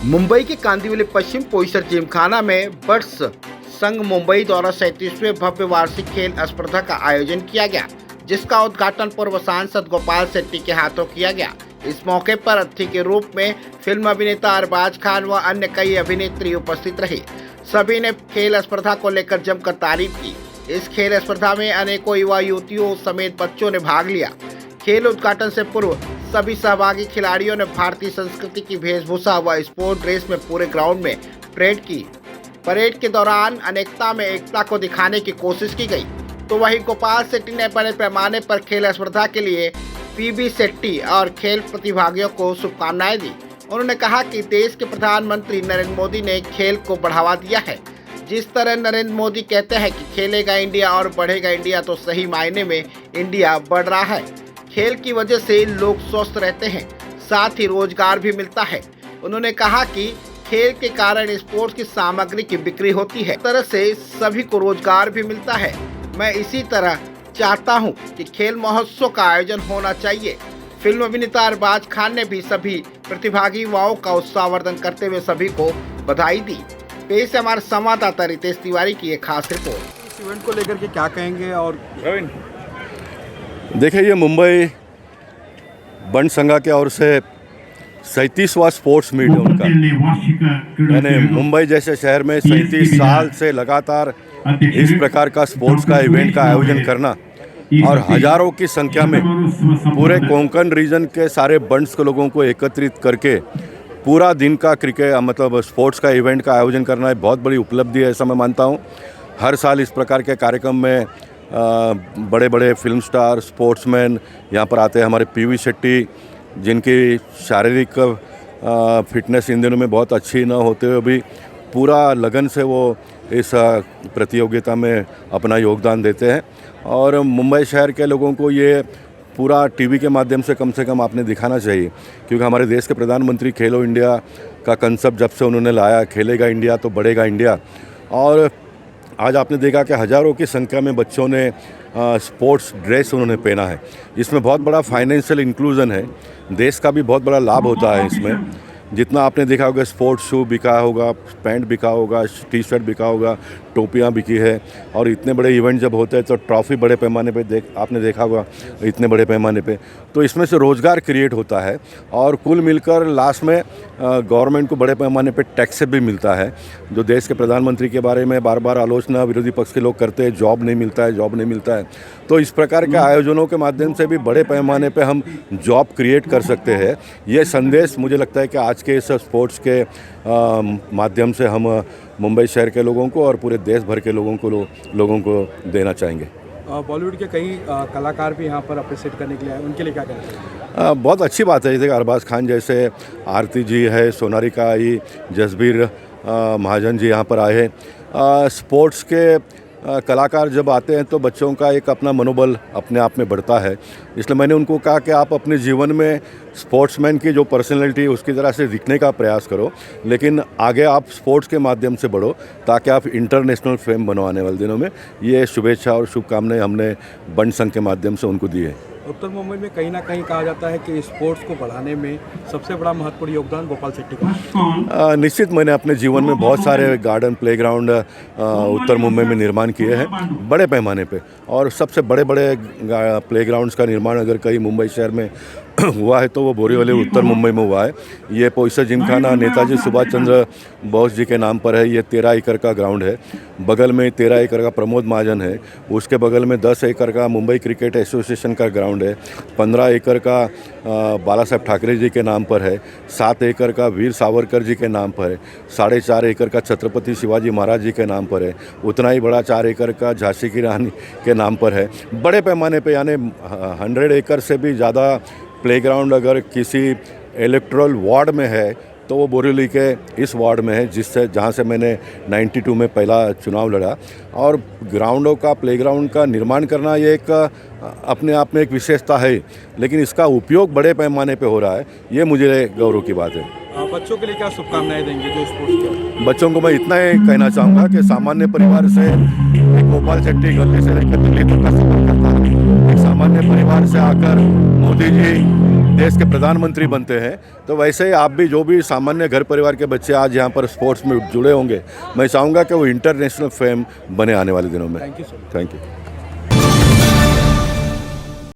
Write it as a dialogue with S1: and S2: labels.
S1: मुंबई के कांदिवली पश्चिम पोईसर जिमखाना में बर्ड्स संघ मुंबई द्वारा 37वें भव्य वार्षिक खेल स्पर्धा का आयोजन किया गया, जिसका उद्घाटन पूर्व सांसद गोपाल शेट्टी के हाथों किया गया। इस मौके पर अतिथि के रूप में फिल्म अभिनेता अरबाज खान व अन्य कई अभिनेत्री उपस्थित रहे। सभी ने खेल स्पर्धा को लेकर जमकर तारीफ की। इस खेल स्पर्धा में अनेकों युवा युवतियों समेत बच्चों ने भाग लिया। खेल उद्घाटन से पूर्व सभी सहभागी खिलाड़ियों ने भारतीय संस्कृति की वेशभूषा व स्पोर्ट ड्रेस में पूरे ग्राउंड में परेड की। परेड के दौरान अनेकता में एकता को दिखाने की कोशिश की गई। तो वहीं गोपाल शेट्टी ने बड़े पैमाने पर खेल स्पर्धा के लिए पीबी शेट्टी और खेल प्रतिभागियों को शुभकामनाएं दी। उन्होंने कहा कि देश के प्रधानमंत्री नरेंद्र मोदी ने खेल को बढ़ावा दिया है। जिस तरह नरेंद्र मोदी कहते हैं कि खेलेगा इंडिया और बढ़ेगा इंडिया, तो सही मायने में इंडिया बढ़ रहा है। खेल की वजह से लोग स्वस्थ रहते हैं, साथ ही रोजगार भी मिलता है। उन्होंने कहा कि खेल के कारण स्पोर्ट्स की सामग्री की बिक्री होती है, इस तरह से सभी को रोजगार भी मिलता है। मैं इसी तरह चाहता हूं कि खेल महोत्सव का आयोजन होना चाहिए। फिल्म अभिनेता अरबाज खान ने भी सभी प्रतिभागी युवाओं का उत्साहवर्धन करते हुए सभी को बधाई दी। पेश है हमारे संवाददाता रितेश तिवारी की एक खास रिपोर्ट।
S2: इस इवेंट को लेकर के क्या कहेंगे? और
S3: देखिए, ये मुंबई बंड संघा के ओर से 37वां स्पोर्ट्स मीट है उनका। यानी मुंबई जैसे शहर में 37 साल से लगातार इस प्रकार का स्पोर्ट्स का इवेंट का आयोजन करना और हजारों की संख्या में पूरे कोंकण रीजन के सारे बंड्स के लोगों को एकत्रित करके पूरा दिन का क्रिकेट मतलब स्पोर्ट्स का इवेंट का आयोजन करना एक बहुत बड़ी उपलब्धि है, ऐसा मैं मानता हूँ। हर साल इस प्रकार के कार्यक्रम में बड़े बड़े फिल्म स्टार, स्पोर्ट्समैन यहाँ पर आते हैं। हमारे पीवी शेट्टी, जिनकी शारीरिक फिटनेस इन दिनों में बहुत अच्छी न होते हुए भी पूरा लगन से वो इस प्रतियोगिता में अपना योगदान देते हैं। और मुंबई शहर के लोगों को ये पूरा टीवी के माध्यम से कम आपने दिखाना चाहिए, क्योंकि हमारे देश के प्रधानमंत्री खेलो इंडिया का कंसेप्ट जब से उन्होंने लाया, खेलेगा इंडिया तो बढ़ेगा इंडिया, और आज आपने देखा कि हज़ारों की संख्या में बच्चों ने स्पोर्ट्स ड्रेस उन्होंने पहना है। इसमें बहुत बड़ा फाइनेंशियल इंक्लूजन है, देश का भी बहुत बड़ा लाभ होता है इसमें। जितना आपने देखा होगा स्पोर्ट्स शू बिका होगा, पैंट बिका होगा, टी शर्ट बिका होगा, टोपियाँ बिकी है, और इतने बड़े इवेंट जब होते हैं तो ट्रॉफी बड़े पैमाने पे आपने देखा होगा इतने बड़े पैमाने पे, तो इसमें से रोज़गार क्रिएट होता है। और कुल मिलकर लास्ट में गवर्नमेंट को बड़े पैमाने पे टैक्स भी मिलता है। जो देश के प्रधानमंत्री के बारे में बार बार आलोचना विरोधी पक्ष के लोग करते हैं, जॉब नहीं मिलता है, जॉब नहीं मिलता है, तो इस प्रकार के आयोजनों के माध्यम से भी बड़े पैमाने पे हम जॉब क्रिएट कर सकते हैं। ये संदेश मुझे लगता है कि आज के इस स्पोर्ट्स के माध्यम से हम मुंबई शहर के लोगों को और पूरे देश भर के लोगों को देना चाहेंगे।
S2: बॉलीवुड के कई कलाकार भी यहाँ पर अप्रिशिएट करने के लिए आए, उनके लिए क्या कहना चाहिए?
S3: बहुत अच्छी बात है। जैसे अरबाज खान जैसे, आरती जी है, सोनारिका आई, जसबीर महाजन जी यहाँ पर आए हैं। स्पोर्ट्स के कलाकार जब आते हैं तो बच्चों का एक अपना मनोबल अपने आप में बढ़ता है। इसलिए मैंने उनको कहा कि आप अपने जीवन में स्पोर्ट्समैन की जो पर्सनैलिटी उसकी तरह से दिखने का प्रयास करो, लेकिन आगे आप स्पोर्ट्स के माध्यम से बढ़ो ताकि आप इंटरनेशनल फेम बनो आने वाले दिनों में। ये शुभेच्छा और शुभकामनाएं हमने बंड संघ के माध्यम से उनको दी है।
S2: उत्तर मुंबई में कहीं ना कहीं कहा जाता है कि स्पोर्ट्स को बढ़ाने में सबसे बड़ा महत्वपूर्ण योगदान गोपाल शेट्टी का।
S3: निश्चित मैंने अपने जीवन में बहुत सारे गार्डन, प्लेग्राउंड उत्तर मुंबई में निर्माण किए हैं बड़े पैमाने पे, और सबसे बड़े प्लेग्राउंड्स का निर्माण अगर कहीं मुंबई शहर में हुआ है तो वो बोरीवली उत्तर मुंबई में हुआ है। ये पोईसर जिमखाना नेताजी सुभाष चंद्र बोस जी के नाम पर है। ये 13 एकड़ का ग्राउंड है। बगल में 13 एकड़ का प्रमोद महाजन है, उसके बगल में 10 एकड़ का मुंबई क्रिकेट एसोसिएशन का ग्राउंड है। 15 एकड़ का बाला साहेब ठाकरे जी के नाम पर है। 7 एकड़ का वीर सावरकर जी के नाम पर है। 4.5 एकड़ का छत्रपति शिवाजी महाराज जी के नाम पर है। उतना ही बड़ा 4 एकड़ का झांसी की रानी के नाम पर है। बड़े पैमाने पे यानी 100 एकड़ से भी ज़्यादा प्लेग्राउंड अगर किसी इलेक्टोरल वार्ड में है तो वो बोरीवली के इस वार्ड में है, जहाँ से मैंने 92 में पहला चुनाव लड़ा। और ग्राउंडों का, प्लेग्राउंड का निर्माण करना ये एक अपने आप में एक विशेषता है, लेकिन इसका उपयोग बड़े पैमाने पे हो रहा है, ये मुझे गौरव की बात है।
S2: बच्चों के लिए क्या शुभकामनाएं देंगे जो स्पोर्ट्स के?
S3: बच्चों को मैं इतना ही कहना चाहूँगा कि सामान्य परिवार से गोपाल शेट्टी गली से लेकर दिल्ली तक का सफर करता है। एक सामान्य परिवार से आकर मोदी जी देश के प्रधानमंत्री बनते हैं, तो वैसे ही आप भी जो भी सामान्य घर परिवार के बच्चे आज यहाँ पर स्पोर्ट्स में जुड़े होंगे, मैं चाहूँगा कि वो इंटरनेशनल फेम बने आने वाले दिनों में।
S2: Thank you so much.
S3: Thank you.